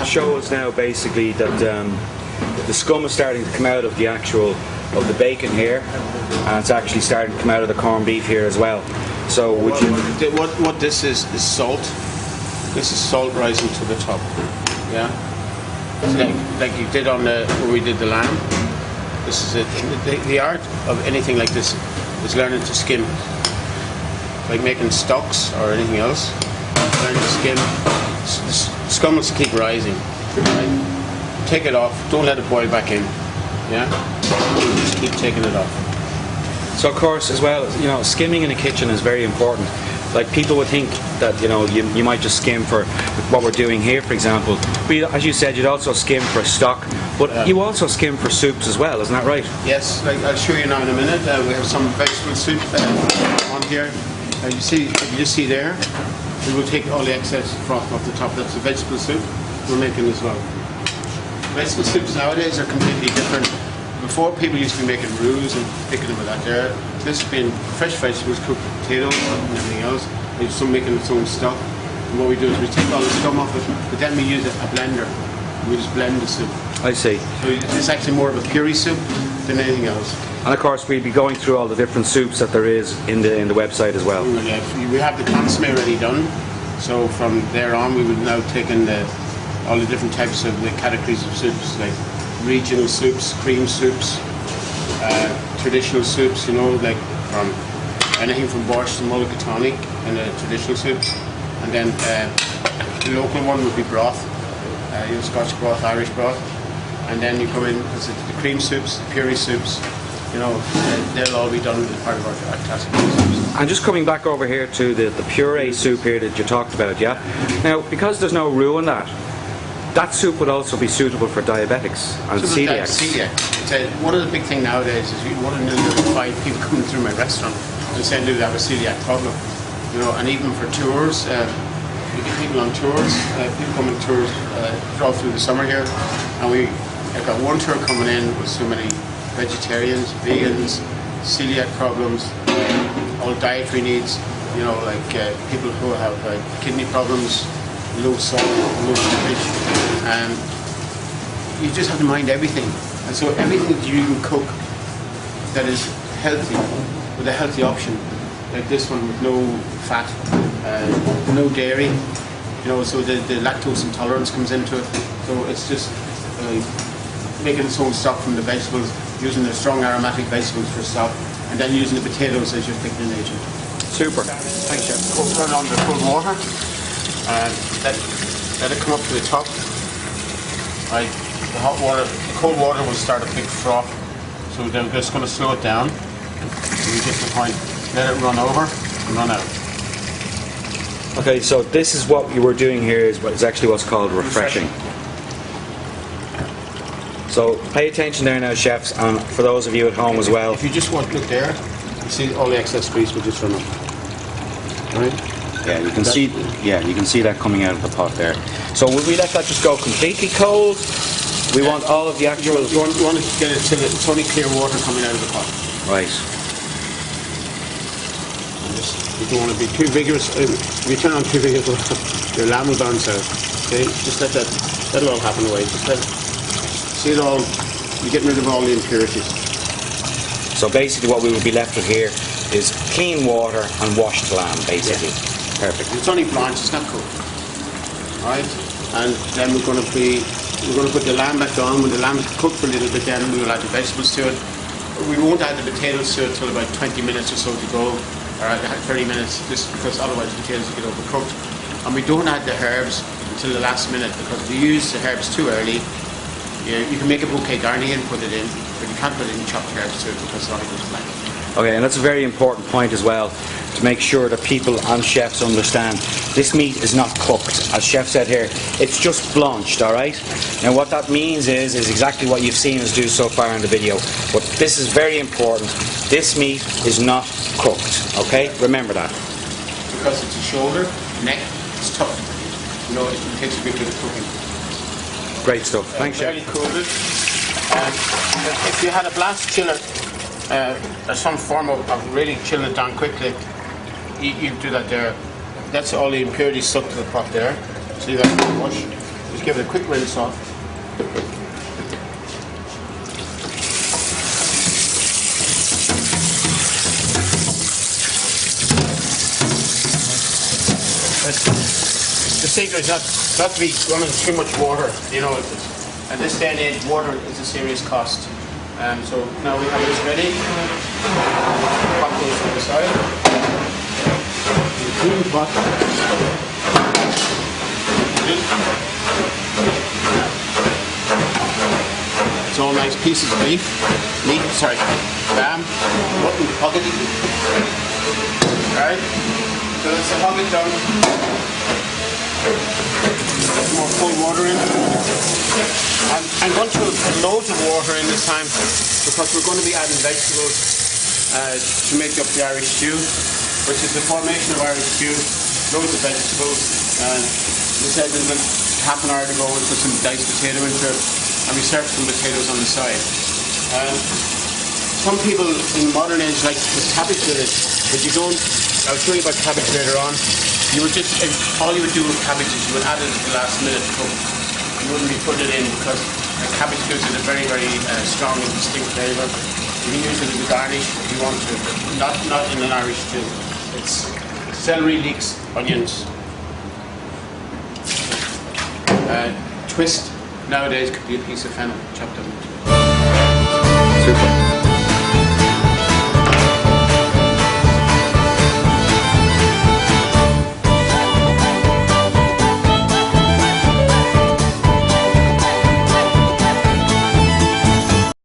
show us now basically that the scum is starting to come out of the the bacon here, and it's actually starting to come out of the corned beef here as well. So would you? What this is salt. This is salt rising to the top. Yeah. So like you did on when we did the lamb. This is it. The art of anything like this is learning to skim. Like making stocks or anything else. Learn to skim. The scum will keep rising. Right? Take it off. Don't let it boil back in. Yeah. Just keep taking it off. So of course, as well, you know, skimming in a kitchen is very important. Like people would think that, you know, you might just skim for what we're doing here, for example. But as you said, you'd also skim for a stock, but you also skim for soups as well, isn't that right? Yes, like I'll show you now in a minute. We have some vegetable soup on here. You see, if you just see there, we will take all the excess froth off the top. That's the vegetable soup we're making as well. Vegetable soups nowadays are completely different. Before, people used to be making roux and picking them with that there. This has been fresh vegetables, cooked potatoes and everything else. We're just making its own stuff. And what we do is we take all the scum off it, but then we use a blender. We just blend the soup. I see. So it's actually more of a puree soup than anything else. And of course, we'll be going through all the different soups that there is in the website as well. Yeah, we have the consommé already done. So from there on, we would now take in all the different types of the categories of soups, like regional soups, cream soups, traditional soups, you know, like from anything from borscht to mulligatawny in the traditional soups. And then the local one would be broth, you know, Scotch broth, Irish broth. And then you come in with the cream soups, the puree soups, you know, they'll all be done as part of our classic soups. And just coming back over here to the puree soup here that you talked about, yeah? Now, because there's no roux in that soup would also be suitable for diabetics and celiacs. One of the big things nowadays is one of the 5 people coming through my restaurant and saying, do they have a celiac problem? You know, and even for tours, we get people on tours, people come on tours all through the summer here, and I've got one tour coming in with so many vegetarians, vegans, celiac problems, all dietary needs, you know, like people who have kidney problems, low salt, low sodium, and you just have to mind everything. And so everything that you can cook that is healthy, with a healthy option, like this one with no fat, no dairy, you know, so the lactose intolerance comes into it. So it's just making its own stock from the vegetables, using the strong aromatic vegetables for stock, and then using the potatoes as your thickening agent. Super. Thanks, Chef. We'll turn on the cold water. Let it come up to the top. Right, the cold water will start a big froth, so they're just going to slow it down. You get to the point, let it run over and run out. Okay, so this is what you were doing here is actually what's called refreshing. So pay attention there now, chefs, and for those of you at home as well. If you just want to look there, you see all the excess grease will just run up. Right? Yeah, you can see. Yeah, you can see that coming out of the pot there. So would we let that just go completely cold? We want all of the actual. You want to get it till it's only clear water coming out of the pot. Right. You don't want to be too vigorous. If you turn on too vigorous, your lamb will burn south. Okay, just let that'll all happen away. Just let see it all. You're getting rid of all the impurities. So basically, what we would be left with here is clean water and washed lamb, basically. Yeah. Perfect. It's only blanched, it's not cooked. Right? And then we're going to put the lamb back on. When the lamb is cooked for a little bit, then we will add the vegetables to it. We won't add the potatoes to it till about 20 minutes or so to go, or 30 minutes, just because otherwise the potatoes will get overcooked. And we don't add the herbs until the last minute, because if you use the herbs too early, you can make a bouquet garni and put it in, but you can't put any chopped herbs to it because it already goes black. Okay, and that's a very important point as well, to make sure that people and chefs understand this meat is not cooked. As Chef said here, it's just blanched, alright? Now what that means is exactly what you've seen us do so far in the video. But this is very important. This meat is not cooked, okay? Remember that. Because it's a shoulder, neck, it's tough. You know, it takes a good bit of cooking. Great stuff. Thanks, Chef. Very cooled. If you had a blast chiller, or some form of really chilling it down quickly, you do that there. That's all the impurities stuck to the pot there. See that wash? Just give it a quick rinse off. The secret is not to be running too much water. You know, at this day and age, water is a serious cost. So now we have this ready. Pop those to the side. Clean pot. It's all nice pieces of lamb, mutton, pocket. Alright, so that's the pocket done. Get some more cold water in. I'm going to put loads of water in this time because we're going to be adding vegetables to make up the Irish stew, which is the formation of Irish stew. Loads of vegetables. We said a little half an hour ago we put some diced potato into it, and we served some potatoes on the side. Some people in modern age like to put cabbage with it, but you don't. I'll show you about cabbage later on. You would just, all you would do with cabbage is you would add it at the last minute to cook. You wouldn't be putting it in because cabbage gives it a very, very strong and distinct flavour. You can use it as a garnish if you want to, but not in an Irish stew. It's celery, leeks, onions. Twist nowadays could be a piece of fennel chopped up into